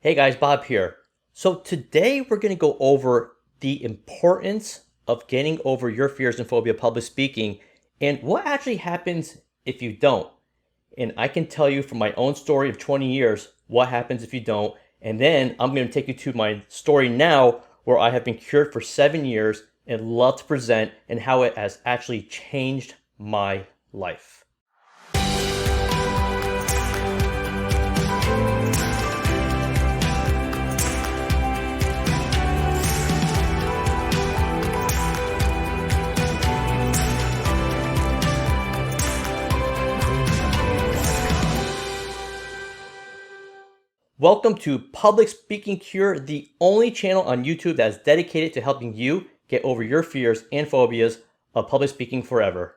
Hey guys, Bob here. So today we're going to go over the importance of getting over your fears and phobia of public speaking and what actually happens if you don't. And I can tell you from my own story of 20 years what happens if you don't. And then I'm going to take you to my story now where I have been cured for 7 years and love to present and how it has actually changed my life. Welcome to Public Speaking Cure, the only channel on YouTube that is dedicated to helping you get over your fears and phobias of public speaking forever.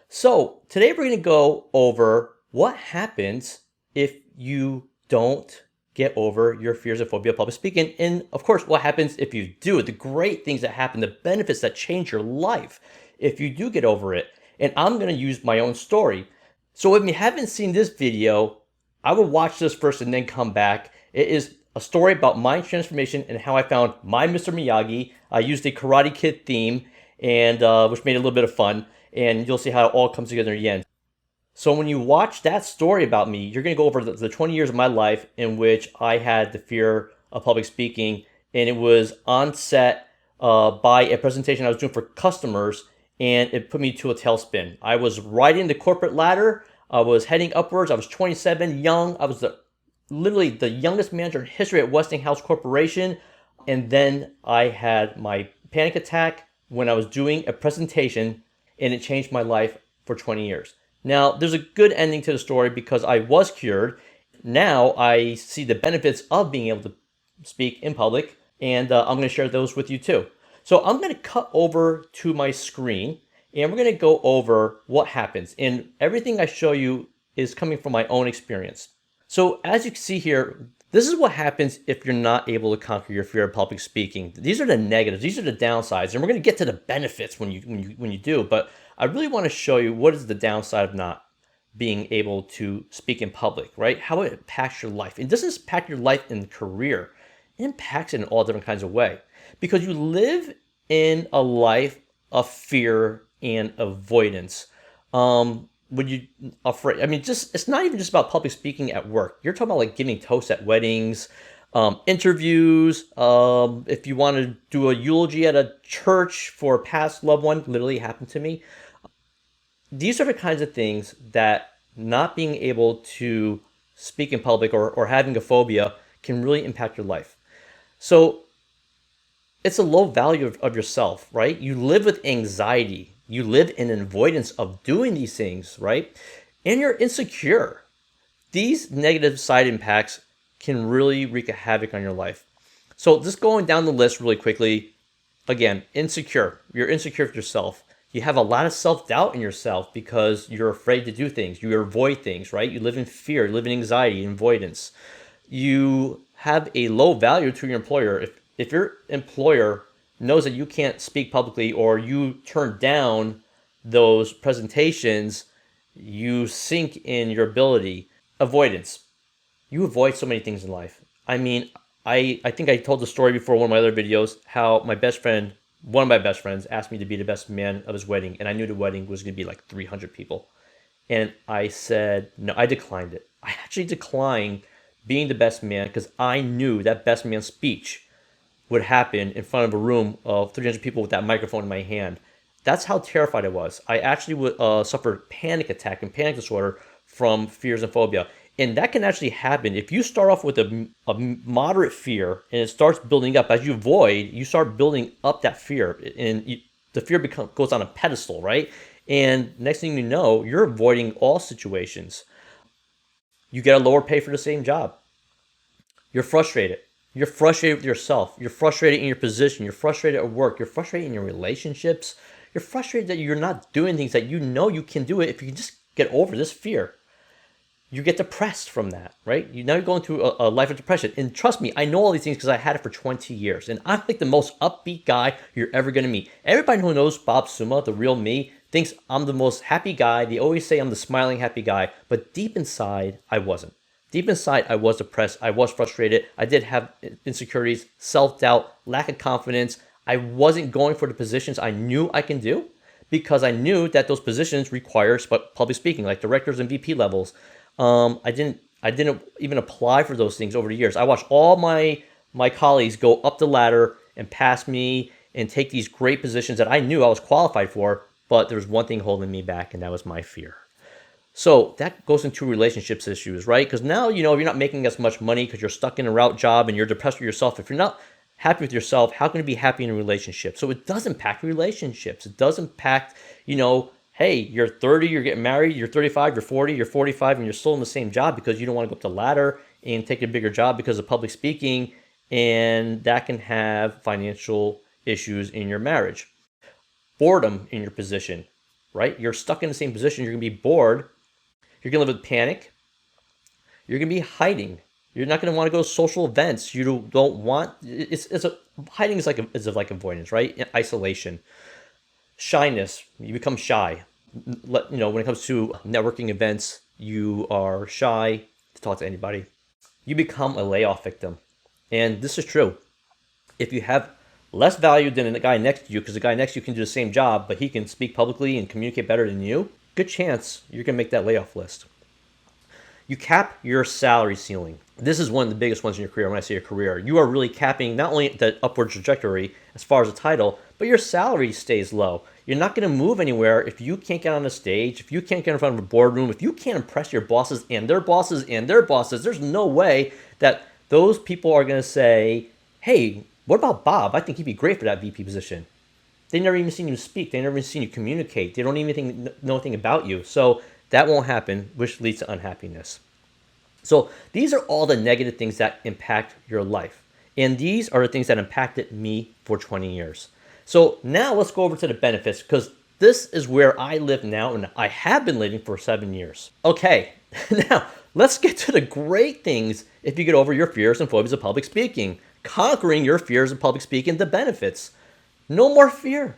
So today we're going to go over what happens if you don't get over your fears and phobia of public speaking, and of course what happens if you do, the great things that happen, the benefits that change your life if you do get over it. And I'm going to use my own story. So if you haven't seen this video, I would watch this first and then come back. It is a story about mind transformation and how I found my Mr. Miyagi. I used a Karate Kid theme, and which made it a little bit of fun, and you'll see how it all comes together in the end. So when you watch that story about me, you're going to go over the 20 years of my life in which I had the fear of public speaking, and it was on set by a presentation I was doing for customers, and it put me to a tailspin. I was riding the corporate ladder. I was heading upwards. I was 27, young. I was literally the youngest manager in history at Westinghouse Corporation. And then I had my panic attack when I was doing a presentation, and it changed my life for 20 years. Now, there's a good ending to the story because I was cured. Now I see the benefits of being able to speak in public, and I'm going to share those with you too. So I'm going to cut over to my screen, and we're going to go over what happens. And everything I show you is coming from my own experience. So as you can see here, this is what happens if you're not able to conquer your fear of public speaking. These are the negatives. These are the downsides. And we're going to get to the benefits when you do. But I really want to show you what is the downside of not being able to speak in public, right? How it impacts your life. It doesn't impact your life in career. It impacts it in all different kinds of ways. Because you live in a life of fear and avoidance. When you afraid, I mean, it's not even just about public speaking at work. You're talking about like giving toasts at weddings, interviews. If you want to do a eulogy at a church for a past loved one, literally happened to me. These are the kinds of things that not being able to speak in public or having a phobia can really impact your life. So it's a low value of yourself, right? You live with anxiety. You live in an avoidance of doing these things, right? And you're insecure. These negative side impacts can really wreak a havoc on your life. So just going down the list really quickly, again, insecure. You're insecure with yourself. You have a lot of self-doubt in yourself because you're afraid to do things. You avoid things, right? You live in fear, you live in anxiety and avoidance. You have a low value to your employer. If your employer knows that you can't speak publicly or you turn down those presentations, you sink in your ability. Avoidance. You avoid so many things in life. I mean, I think I told the story before one of my other videos how one of my best friends asked me to be the best man of his wedding, and I knew the wedding was going to be like 300 people. And I said, no, I declined it. I actually declined being the best man because I knew that best man speech would happen in front of a room of 300 people with that microphone in my hand. That's how terrified I was. I actually would suffer panic attack and panic disorder from fears and phobia. And that can actually happen if you start off with a moderate fear and it starts building up. As you avoid, you start building up that fear, and the fear goes on a pedestal, right? And next thing you know, you're avoiding all situations. You get a lower pay for the same job. You're frustrated. You're frustrated with yourself. You're frustrated in your position. You're frustrated at work. You're frustrated in your relationships. You're frustrated that you're not doing things that you know you can do it if you can just get over this fear. You get depressed from that, right? Now you're going through a life of depression. And trust me, I know all these things because I had it for 20 years. And I'm like the most upbeat guy you're ever going to meet. Everybody who knows Bob Suma, the real me, thinks I'm the most happy guy. They always say I'm the smiling, happy guy. But deep inside, I wasn't. Deep inside, I was depressed. I was frustrated. I did have insecurities, self-doubt, lack of confidence. I wasn't going for the positions I knew I can do because I knew that those positions require public speaking, like directors and VP levels. I didn't even apply for those things over the years. I watched all my colleagues go up the ladder and pass me and take these great positions that I knew I was qualified for, but there was one thing holding me back, and that was my fear. So that goes into relationships issues, right? Because now, if you're not making as much money because you're stuck in a route job and you're depressed with yourself, if you're not happy with yourself, how can you be happy in a relationship? So it does impact relationships. It does impact, hey, you're 30, you're getting married, you're 35, you're 40, you're 45, and you're still in the same job because you don't want to go up the ladder and take a bigger job because of public speaking, and that can have financial issues in your marriage. Boredom in your position, right? You're stuck in the same position, you're going to be bored. You're going to live with panic. You're going to be hiding. You're not going to want to go to social events. You don't want. Hiding is like avoidance, right? Isolation, shyness. You become shy. When it comes to networking events, you are shy to talk to anybody. You become a layoff victim, and this is true. If you have less value than the guy next to you, because the guy next to you can do the same job, but he can speak publicly and communicate better than you, good chance you're going to make that layoff list. You cap your salary ceiling. This is one of the biggest ones in your career. When I say your career, you are really capping not only the upward trajectory as far as the title, but your salary stays low. You're not going to move anywhere if you can't get on a stage, if you can't get in front of a boardroom, if you can't impress your bosses and their bosses and their bosses. There's no way that those people are going to say, hey, what about Bob? I think he'd be great for that VP position. They've never even seen you speak. They've never even seen you communicate. They don't even know anything about you. So that won't happen, which leads to unhappiness. So these are all the negative things that impact your life. And these are the things that impacted me for 20 years. So now let's go over to the benefits, because this is where I live now, and I have been living for 7 years. Okay, now let's get to the great things if you get over your fears and phobias of public speaking. Conquering your fears of public speaking, the benefits. No more fear.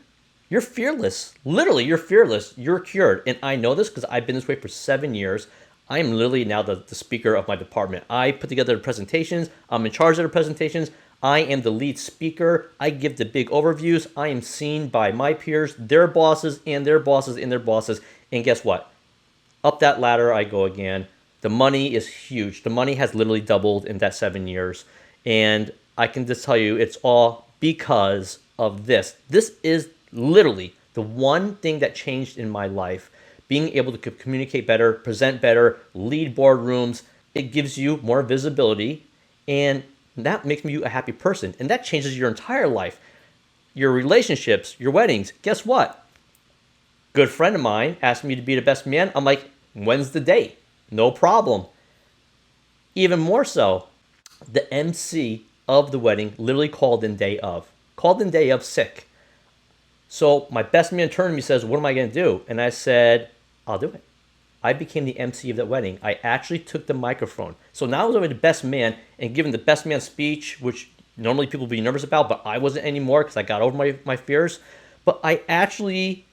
You're fearless. Literally, you're fearless. You're cured. And I know this because I've been this way for 7 years. I am literally now the speaker of my department. I put together the presentations. I'm in charge of the presentations. I am the lead speaker. I give the big overviews. I am seen by my peers, their bosses, and their bosses, and their bosses. And guess what? Up that ladder I go again. The money is huge. The money has literally doubled in that 7 years. And I can just tell you it's all because of this. This is literally the one thing that changed in my life. Being able to communicate better, present better, lead boardrooms, it gives you more visibility, and that makes you a happy person. And that changes your entire life. Your relationships, your weddings. Guess what? Good friend of mine asked me to be the best man. I'm like, when's the date? No problem. Even more so, the MC of the wedding literally called in day of sick. So my best man turned to me and says, what am I going to do? And I said, I'll do it. I became the MC of that wedding. I actually took the microphone. So now I was already the best man and giving the best man speech, which normally people would be nervous about, but I wasn't anymore because I got over my fears. But I actually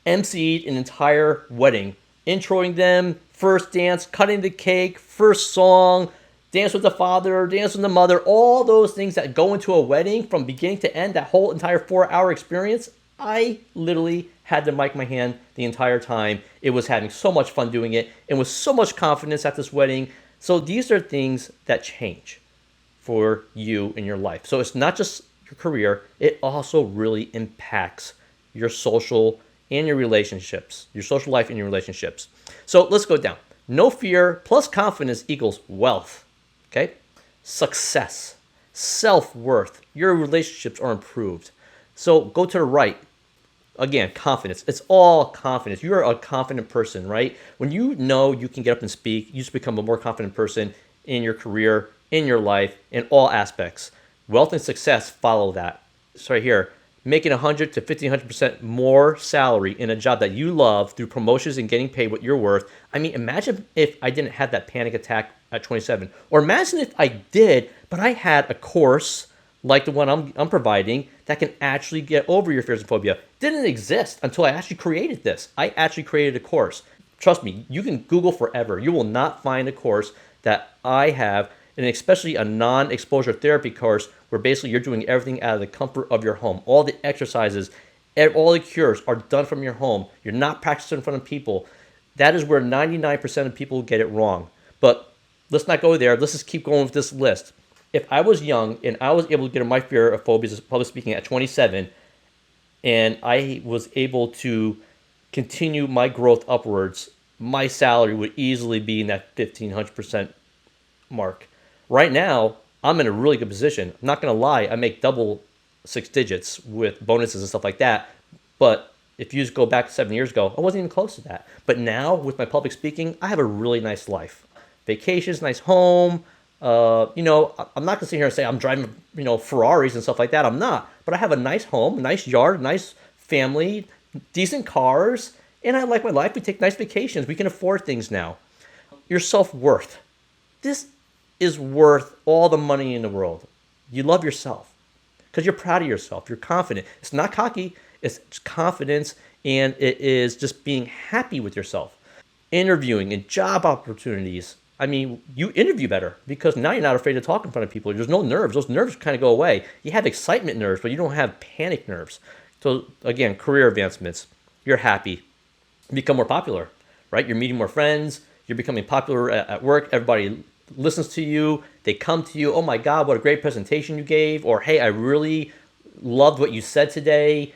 MC'd an entire wedding, introing them, first dance, cutting the cake, first song, dance with the father, dance with the mother, all those things that go into a wedding from beginning to end, that whole entire 4-hour experience. I literally had the mic in my hand the entire time. It was having so much fun doing it and with so much confidence at this wedding. So these are things that change for you in your life. So it's not just your career, it also really impacts your social and your relationships, your social life and your relationships. So let's go down. No fear plus confidence equals wealth. Okay? Success, self-worth, your relationships are improved. So go to the right. Again, confidence. It's all confidence. You're a confident person, right? When you know you can get up and speak, you just become a more confident person in your career, in your life, in all aspects. Wealth and success follow that. It's right here. Making 100 to 1,500% more salary in a job that you love through promotions and getting paid what you're worth. I mean, imagine if I didn't have that panic attack at 27. Or imagine if I did, but I had a course like the one I'm providing that can actually get over your fears and phobia. Didn't exist until I actually created this. I actually created a course. Trust me, you can Google forever. You will not find a course that I have, and especially a non-exposure therapy course where basically you're doing everything out of the comfort of your home. All the exercises, all the cures are done from your home. You're not practicing in front of people. That is where 99% of people get it wrong. But let's not go there. Let's just keep going with this list. If I was young and I was able to get over my fear of phobias of public speaking at 27, and I was able to continue my growth upwards, my salary would easily be in that 1,500% mark. Right now, I'm in a really good position. I'm not going to lie, I make double six digits with bonuses and stuff like that. But if you just go back 7 years ago, I wasn't even close to that. But now, with my public speaking, I have a really nice life. Vacations, nice home. I'm not going to sit here and say I'm driving, Ferraris and stuff like that. I'm not. But I have a nice home, a nice yard, a nice family, decent cars, and I like my life. We take nice vacations. We can afford things now. Your self-worth. This is worth all the money in the world. You love yourself because you're proud of yourself. You're confident. It's not cocky. It's confidence, and it is just being happy with yourself. Interviewing and job opportunities. I mean, you interview better because now you're not afraid to talk in front of people. There's no nerves. Those nerves kind of go away. You have excitement nerves, but you don't have panic nerves. So again, career advancements. You're happy. You become more popular, right? You're meeting more friends. You're becoming popular at work. Everybody listens to you. They come to you. Oh my God, what a great presentation you gave. Or, hey, I really loved what you said today.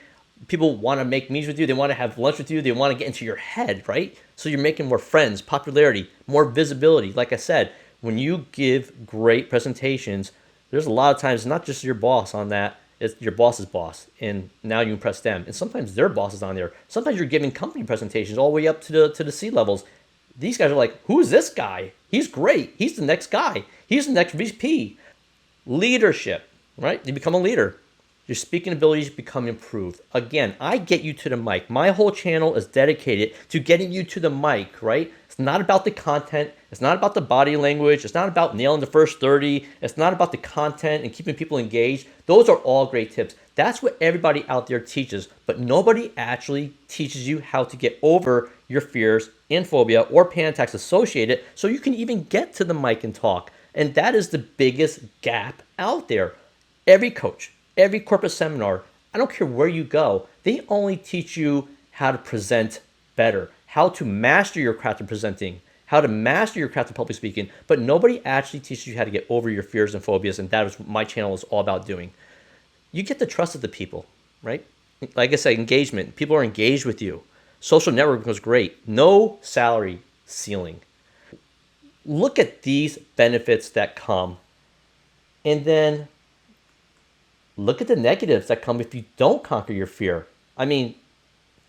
People want to make meetings with you. They want to have lunch with you. They want to get into your head, right? So you're making more friends, popularity, more visibility. Like I said, when you give great presentations, there's a lot of times not just your boss on that, it's your boss's boss. And now you impress them. And sometimes their boss is on there. Sometimes you're giving company presentations all the way up to the C levels. These guys are like, who is this guy? He's great. He's the next guy. He's the next VP. Leadership, right? You become a leader. Your speaking abilities become improved. Again, I get you to the mic. My whole channel is dedicated to getting you to the mic, right? It's not about the content. It's not about the body language. It's not about nailing the first 30. It's not about the content and keeping people engaged. Those are all great tips. That's what everybody out there teaches, but nobody actually teaches you how to get over your fears and phobia or panic attacks associated so you can even get to the mic and talk. And that is the biggest gap out there. Every coach, every corporate seminar, I don't care where you go, they only teach you how to present better, how to master your craft of presenting, how to master your craft of public speaking, but nobody actually teaches you how to get over your fears and phobias, and that is what my channel is all about doing. You get the trust of the people, right? Like I said, engagement. People are engaged with you. Social networking was great. No salary ceiling. Look at these benefits that come, and then look at the negatives that come if you don't conquer your fear. I mean,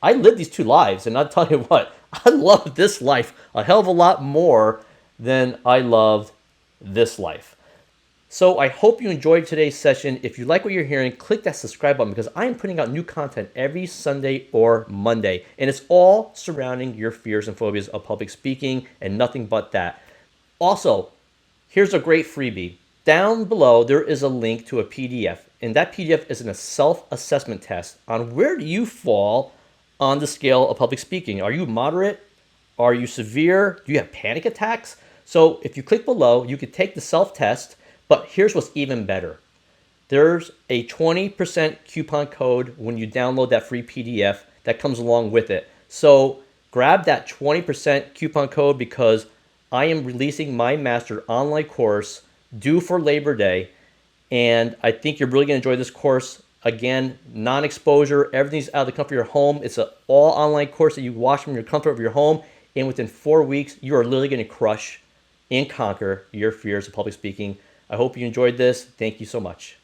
I lived these two lives, and I'll tell you what, I love this life a hell of a lot more than I loved this life. So I hope you enjoyed today's session. If you like what you're hearing, click that subscribe button because I am putting out new content every Sunday or Monday, and it's all surrounding your fears and phobias of public speaking and nothing but that. Also, here's a great freebie. Down below, there is a link to a PDF, and that PDF is in a self-assessment test on where do you fall on the scale of public speaking. Are you moderate? Are you severe? Do you have panic attacks? So if you click below, you could take the self-test, but here's what's even better. There's a 20% coupon code when you download that free PDF that comes along with it. So grab that 20% coupon code because I am releasing my master online course due for Labor Day, and I think you're really going to enjoy this course. Again, non-exposure, everything's out of the comfort of your home. It's an all online course that you watch from your comfort of your home, and within 4 weeks, you are literally going to crush and conquer your fears of public speaking. I hope you enjoyed this. Thank you so much.